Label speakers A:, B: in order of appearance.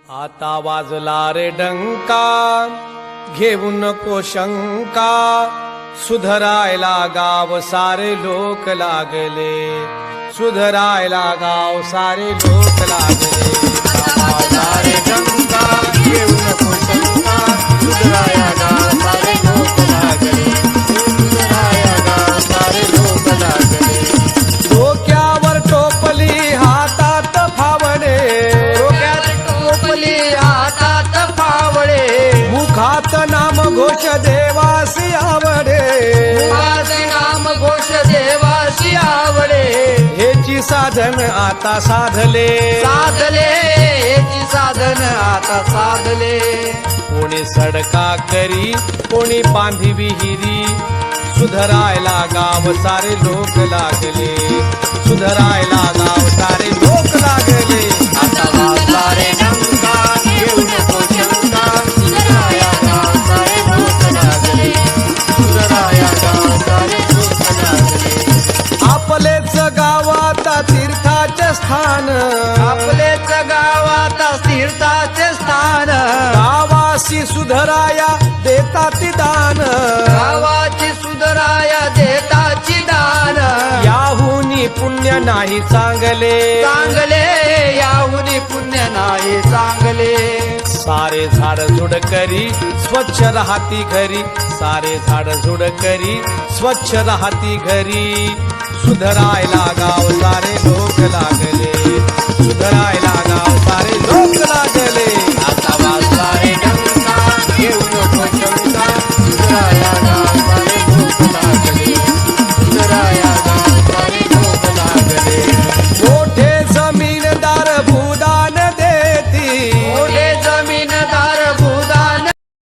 A: आता वाजला रे डंका, घेऊ नको शंका, सुधरायला गाव सारे लोक लागले, सुधरायला गाव सारे लोक लागले. आता वाजला रे डंका, घेऊ नको शंका, सुधराया गाव सारे लोक लागले, सुधराया गाव सारे लोक लागले. डोक्यावर टोपली हातात फावडे,
B: हातात फावडे,
A: मुखात नाम घोष देवासी आवडे,
B: माझे नाम घोष देवासी आवडे.
A: हेची साधन आता साधले,
B: साधले हेची साधन आता साधले.
A: कोणी सडका करी, कोणी बांधी विहिरी, सुधरायला गाव सारे लोक लागले, सुधरायला गाव सारे लोक लागले.
B: आता वाजला रे डंका, घेऊ नको शंका, सुधराया गाव सारे लोक लागले, सुधराया गाव सारे लोक लागले.
A: आपलेच गावात तीर्थाचे स्थान,
B: आपलेच गावात तीर्थाचे स्थान,
A: गावासी सुधराया देतात दान,
B: गावाची सुधराया देताची दान.
A: याहुनी पुण्य नाही चांगले,
B: चांगले याहुनी पुण्य नाही चांगले.
A: सारे झाड झुड करी स्वच्छ राहती घरी, सारे झाड झुड करी स्वच्छ राहती घरी, सुधरायला गाव सारे लोक लागले, सुधरायला गाव